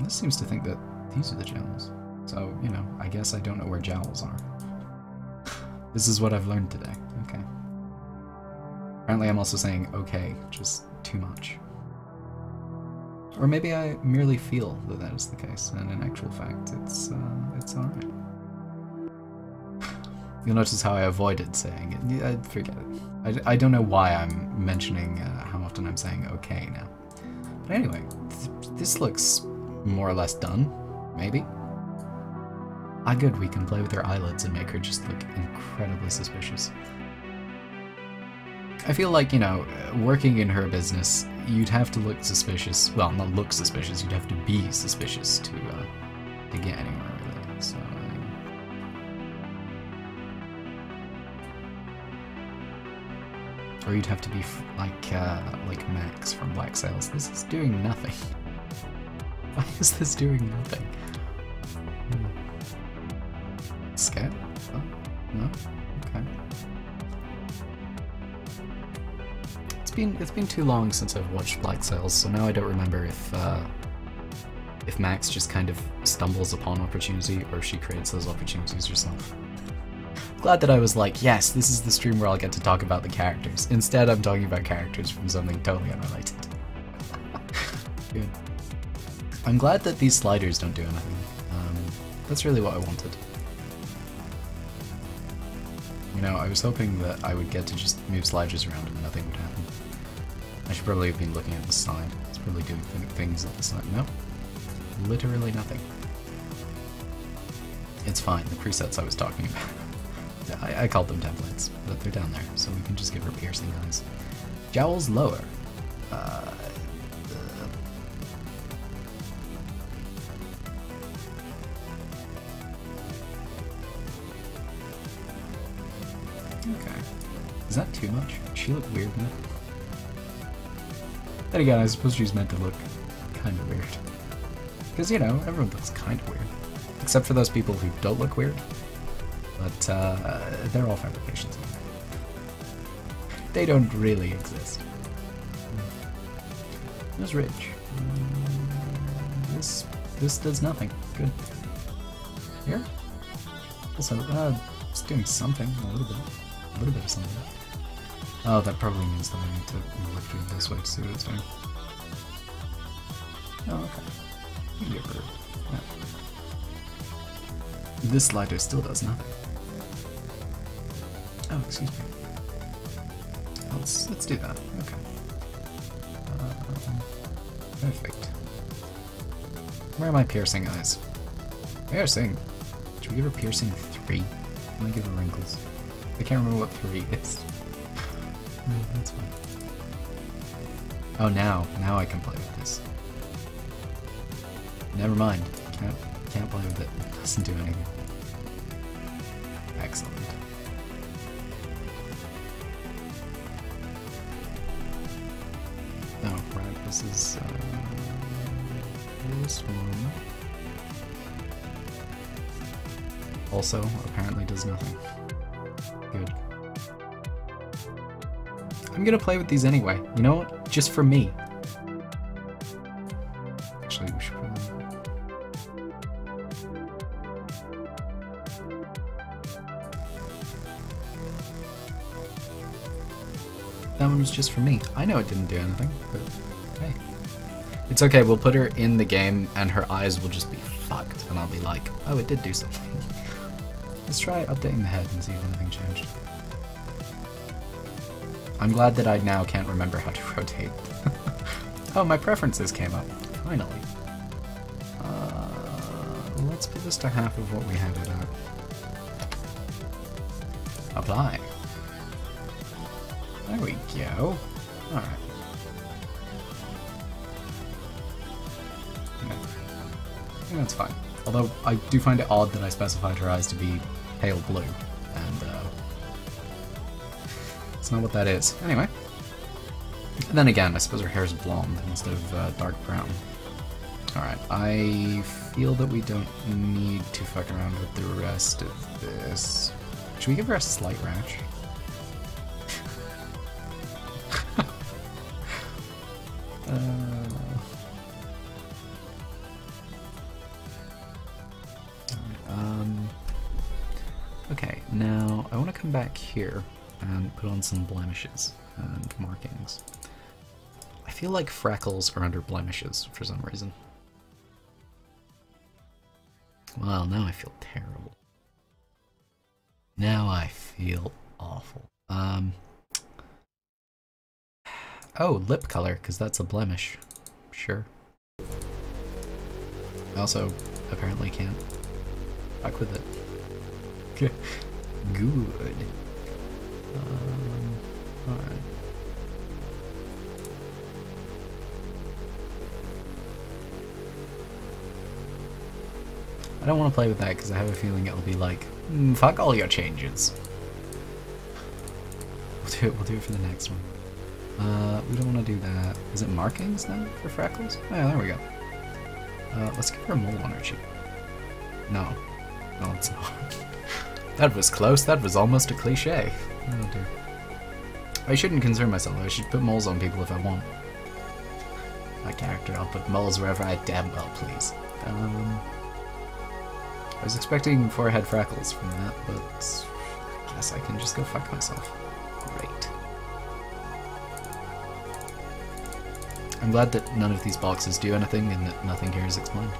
S1: This seems to think that these are the jowls. So, you know, I guess I don't know where jowls are. This is what I've learned today. Okay. Apparently I'm also saying okay, just too much. Or maybe I merely feel that that is the case, and in actual fact, it's alright. You'll notice how I avoided saying it. Forget it. I don't know why I'm mentioning how often I'm saying okay now. But anyway, this looks more or less done, maybe? Ah, good, we can play with her eyelids and make her just look incredibly suspicious. I feel like, you know, working in her business, you'd have to look suspicious. Well, not look suspicious, you'd have to be suspicious to get anywhere with it. So, or you'd have to be like Max from Black Sails. This is doing nothing. Why is this doing nothing? Scale? Oh, no? Okay. It's been too long since I've watched Black Sails, so now I don't remember if Max just kind of stumbles upon opportunity or if she creates those opportunities herself. Glad that I was like, yes, this is the stream where I'll get to talk about the characters. Instead, I'm talking about characters from something totally unrelated. Good. I'm glad that these sliders don't do anything. That's really what I wanted. You know, I was hoping that I would get to just move sliders around and nothing would happen. I should probably have been looking at the side. It's probably doing things at the side. No. Literally nothing. It's fine, the presets I was talking about. I called them templates, but they're down there, so we can just give her piercing eyes. Jowls lower. Okay. Is that too much? Does she look weird now? Then again, I suppose she's meant to look kind of weird. Because, you know, everyone looks kind of weird. Except for those people who don't look weird. But, they're all fabrications. They don't really exist. There's Ridge. This does nothing. Good. Here? Also, it's doing something, a little bit of something. Oh, that probably means that I need to lift it this way to see what it's doing. Oh, okay. You can give her that. This slider still does nothing. Oh, excuse me. Let's do that. Okay. Perfect. Where are my piercing eyes? Piercing? Should we give her piercing 3? I'm gonna give her wrinkles. I can't remember what 3 is. No, that's fine. Oh, now I can play with this. Never mind. Can't play with it. It doesn't do anything. Excellent. Oh, right. This is this one. Also, apparently does nothing. Good. I'm gonna play with these anyway. You know what? Just for me. Actually, we should probably... That one was just for me. I know it didn't do anything, but hey. It's okay, we'll put her in the game and her eyes will just be fucked, and I'll be like, oh, it did do something. Let's try updating the head and see if anything changed. I'm glad that I now can't remember how to rotate. Oh, my preferences came up. Finally. Let's put this to half of what we had it at. Apply. There we go. Alright. Yeah. I think that's fine. Although, I do find it odd that I specified her eyes to be pale blue, and it's not what that is. Anyway. And then again, I suppose her hair is blonde instead of dark brown. Alright, I feel that we don't need to fuck around with the rest of this. Should we give her a slight rash? Okay, now I want to come back here and put on some blemishes and markings. I feel like freckles are under blemishes for some reason. Well, now I feel terrible. Now I feel awful. Oh, lip color, because that's a blemish. Sure. I also apparently can't fuck with it. Good. Alright. I don't want to play with that because I have a feeling it'll be like, fuck all your changes. We'll do it for the next one. We don't want to do that. Is it markings then for freckles? Oh, yeah, there we go. Let's give her a mole on her cheek. No. No, it's not. That was close. That was almost a cliche. Oh dear. I shouldn't concern myself. I should put moles on people if I want. My character, I'll put moles wherever I damn well please. I was expecting forehead freckles from that, but I guess I can just go fuck myself. Great. I'm glad that none of these boxes do anything and that nothing here is explained.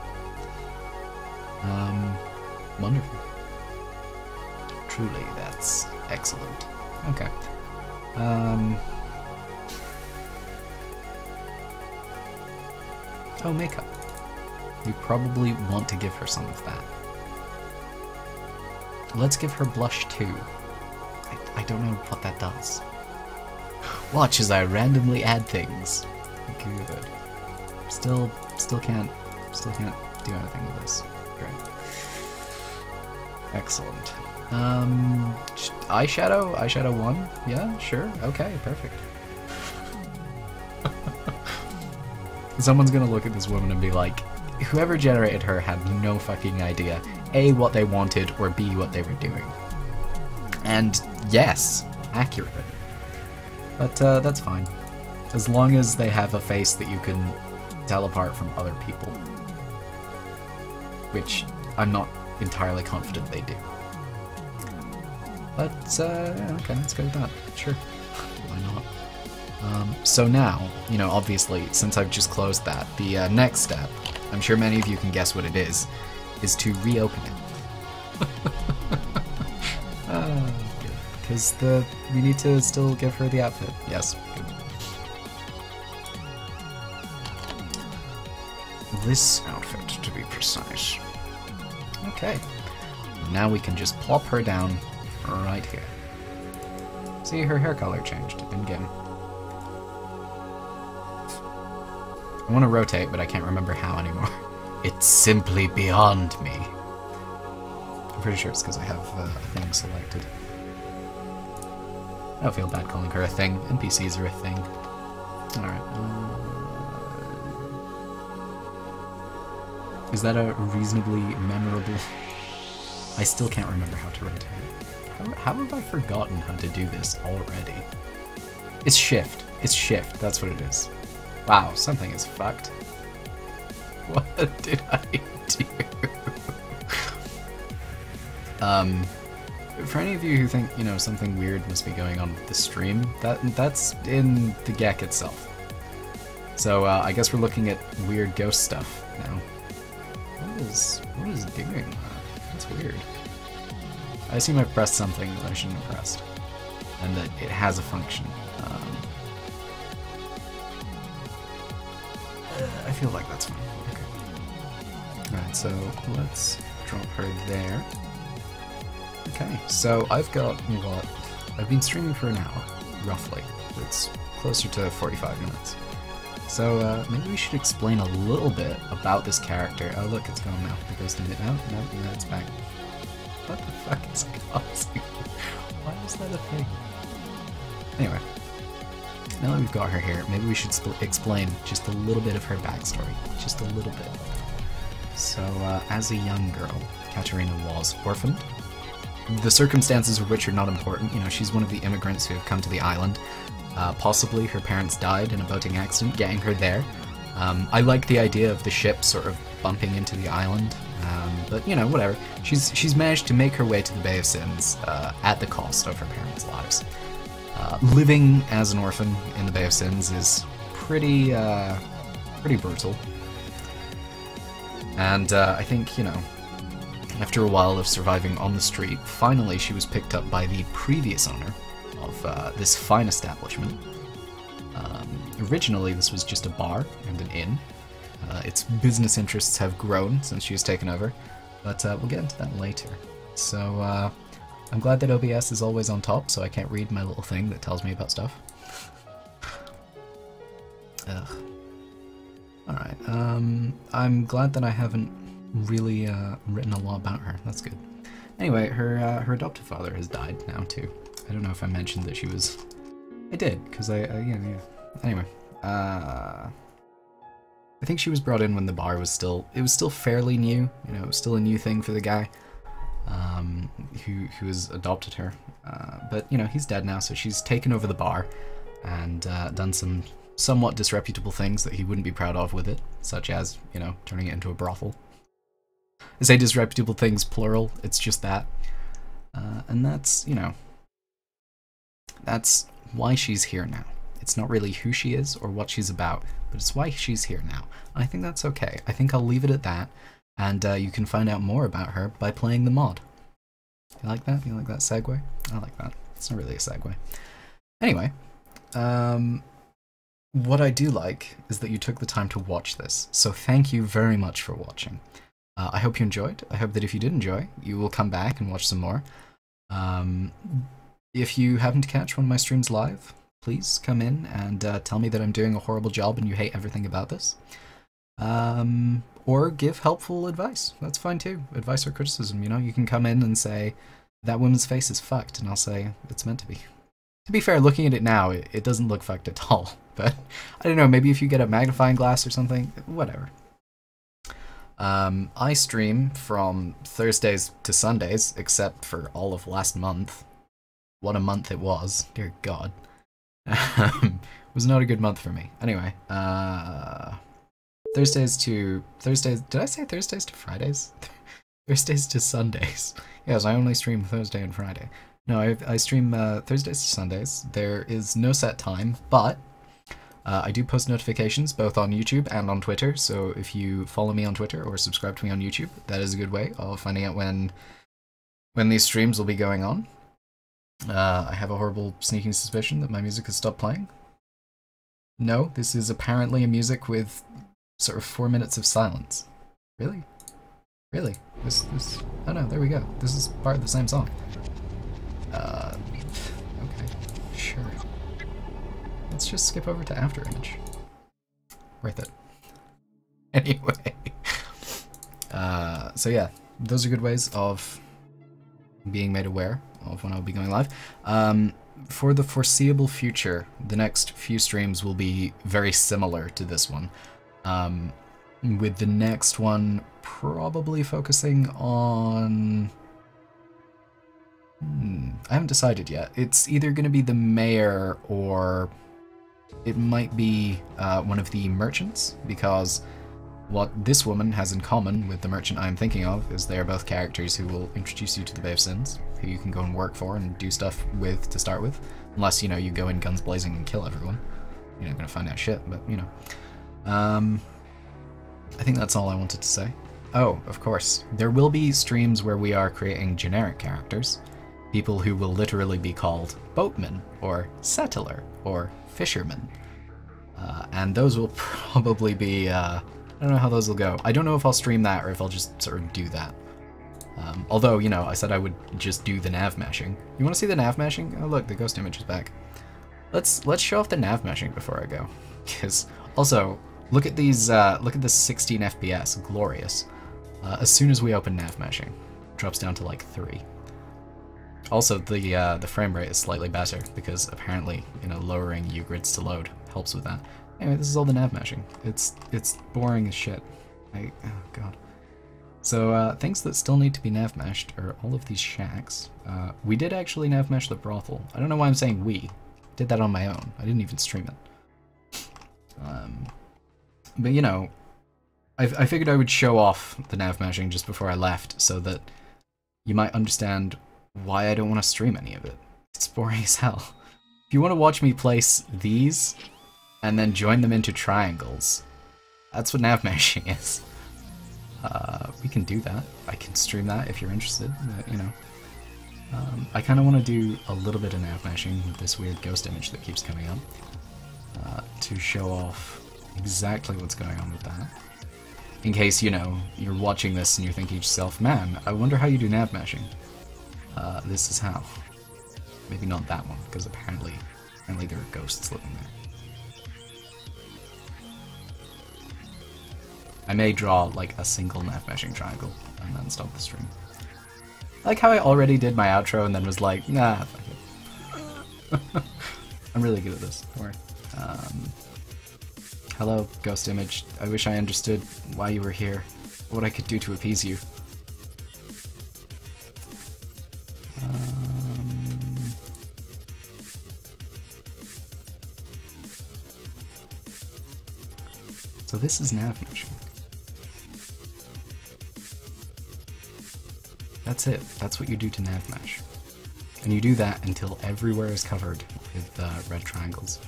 S1: Wonderful. Truly, that's excellent. Okay. Oh, makeup. We probably want to give her some of that. Let's give her blush too. I don't know what that does. Watch as I randomly add things. Good. Still can't do anything with this. Great. Excellent. Eyeshadow? Eyeshadow 1? Yeah, sure. Okay, perfect. Someone's gonna look at this woman and be like, whoever generated her had no fucking idea, A, what they wanted, or B, what they were doing. And yes, accurate. But that's fine. As long as they have a face that you can tell apart from other people. Which I'm not entirely confident they do. But, yeah, okay, let's go with that. Sure. Why not? So now, you know, obviously, since I've just closed that, the next step, I'm sure many of you can guess what it is to reopen it. Because we need to still give her the outfit. Yes, good. This outfit, to be precise. Okay. Now we can just plop her down right here. See, her hair color changed in-game. I want to rotate, but I can't remember how anymore. It's simply beyond me. I'm pretty sure it's because I have a thing selected. I don't feel bad calling her a thing. NPCs are a thing. Alright. Is that a reasonably memorable... I still can't remember how to rotate. How have I forgotten how to do this already? It's shift. It's shift. That's what it is. Wow, something is fucked. What did I do? For any of you who think, you know, something weird must be going on with the stream, that's in the GEC itself. So I guess we're looking at weird ghost stuff now. What is doing that? That's weird. I assume I've pressed something that I shouldn't have pressed, and that it has a function. I feel like that's fine. Okay. Alright, so let's drop her there. Okay, so I've got, what, I've been streaming for an hour, roughly. It's closer to 45 minutes. So maybe we should explain a little bit about this character. Oh look, it's gone now. The ghost in it now? No, it's back. What the fuck is causing? Why is that a thing? Anyway, now that we've got her here, maybe we should explain just a little bit of her backstory. Just a little bit. So, as a young girl, Katarina was orphaned. The circumstances of which are not important. You know, she's one of the immigrants who have come to the island. Possibly her parents died in a boating accident, getting her there. I like the idea of the ship sort of bumping into the island, but you know, whatever. She's managed to make her way to the Bay of Sins at the cost of her parents' lives. Living as an orphan in the Bay of Sins is pretty brutal. And I think, you know, after a while of surviving on the street, finally she was picked up by the previous owner of this fine establishment. Originally this was just a bar and an inn. Its business interests have grown since she was taken over, but we'll get into that later. So I'm glad that OBS is always on top, so I can't read my little thing that tells me about stuff. Ugh. Alright, I'm glad that I haven't really written a lot about her. That's good. Anyway, her adoptive father has died now too. I don't know if I mentioned that she was... I did, because yeah. Anyway, I think she was brought in when the bar was still... It was still fairly new, you know, it was still a new thing for the guy who has adopted her. But, you know, he's dead now, so she's taken over the bar and done some somewhat disreputable things that he wouldn't be proud of with it, such as, you know, turning it into a brothel. I say disreputable things plural, it's just that. And that's, you know, that's why she's here now. It's not really who she is or what she's about, but it's why she's here now. I think that's okay. I think I'll leave it at that, and you can find out more about her by playing the mod. You like that? You like that segue? I like that. It's not really a segue. Anyway, what I do like is that you took the time to watch this, so thank you very much for watching. I hope you enjoyed. I hope that if you did enjoy, you will come back and watch some more. If you happen to catch one of my streams live, please come in and tell me that I'm doing a horrible job and you hate everything about this. Or give helpful advice. That's fine too. Advice or criticism, you know? You can come in and say, that woman's face is fucked, and I'll say, it's meant to be. To be fair, looking at it now, it doesn't look fucked at all. But, I don't know, maybe if you get a magnifying glass or something, whatever. I stream from Thursdays to Sundays, except for all of last month. What a month it was, dear God. It was not a good month for me. Anyway, Thursdays, did I say Thursdays to Fridays? Thursdays to Sundays. Yes, I only stream Thursday and Friday. No, I stream Thursdays to Sundays. There is no set time, but I do post notifications both on YouTube and on Twitter, so if you follow me on Twitter or subscribe to me on YouTube, that is a good way of finding out when these streams will be going on. I have a horrible sneaking suspicion that my music has stopped playing. No, this is apparently a music with sort of 4 minutes of silence. Really? Really? This oh no, there we go. This is part of the same song. Okay. let's just skip over to Afterimage. Worth it. Anyway. So yeah, those are good ways of being made aware of when I'll be going live. For the foreseeable future, the next few streams will be very similar to this one. With the next one probably focusing on... I haven't decided yet. It's either going to be the mayor or it might be one of the merchants, because what this woman has in common with the merchant I'm thinking of is they are both characters who will introduce you to the Bay of Sins, who you can go and work for and do stuff with to start with. Unless, you know, you go in guns blazing and kill everyone. You're not going to find out shit, but, you know. I think that's all I wanted to say. Oh, of course. There will be streams where we are creating generic characters. People who will literally be called boatman, or settler, or fisherman. And those will probably be... I don't know how those will go. I don't know if I'll stream that or if I'll just sort of do that. Although, you know, I said I would just do the nav mashing. You want to see the nav mashing? Oh look, the ghost image is back. Let's show off the nav mashing before I go. Because, also, look at these, look at this 16 FPS, glorious. As soon as we open nav mashing, it drops down to like 3. Also, the frame rate is slightly better, because apparently, you know, lowering UGrids to load helps with that. Anyway, this is all the nav mashing. It's boring as shit. Oh god. So, things that still need to be nav mashed are all of these shacks. We did actually nav mash the brothel. I don't know why I'm saying we. Did that on my own. I didn't even stream it. But you know, I figured I would show off the nav mashing just before I left, so that you might understand why I don't want to stream any of it. It's boring as hell. If you want to watch me place these, and then join them into triangles, that's what nav mashing is. We can do that. I can stream that if you're interested, but, you know. I kind of want to do a little bit of nav mashing with this weird ghost image that keeps coming up, to show off exactly what's going on with that. In case, you know, you're watching this and you're thinking to yourself, man, I wonder how you do nav mashing. This is how. Maybe not that one, because apparently there are ghosts living there. I may draw, like, a single nav meshing triangle, and then stop the stream. I like how I already did my outro and then was like, nah, fuck it. I'm really good at this, don't worry. Hello, ghost image. I wish I understood why you were here, what I could do to appease you. So this is nav meshing. That's it. That's what you do to nav mesh. And you do that until everywhere is covered with red triangles.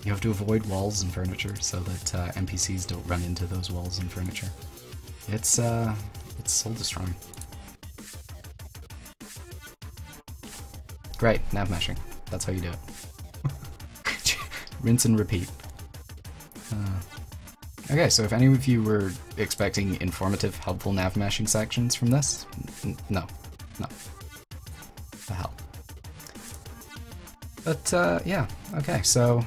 S1: You have to avoid walls and furniture so that NPCs don't run into those walls and furniture. It's soul destroying. Great, nav meshing. That's how you do it. Rinse and repeat. Okay, so if any of you were expecting informative, helpful nav mashing sections from this, no. The hell. But, yeah, okay, so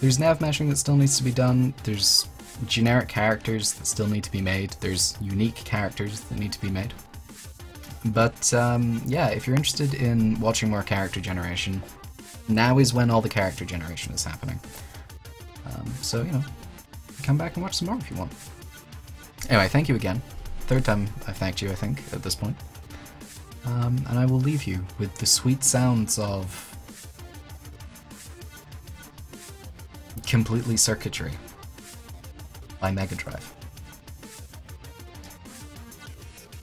S1: there's nav mashing that still needs to be done, there's generic characters that still need to be made, there's unique characters that need to be made. But, yeah, if you're interested in watching more character generation, now is when all the character generation is happening. So, you know, come back and watch some more if you want. Anyway, thank you again. Third time I've thanked you, I think, at this point. And I will leave you with the sweet sounds of Completely Circuitry by Mega Drive.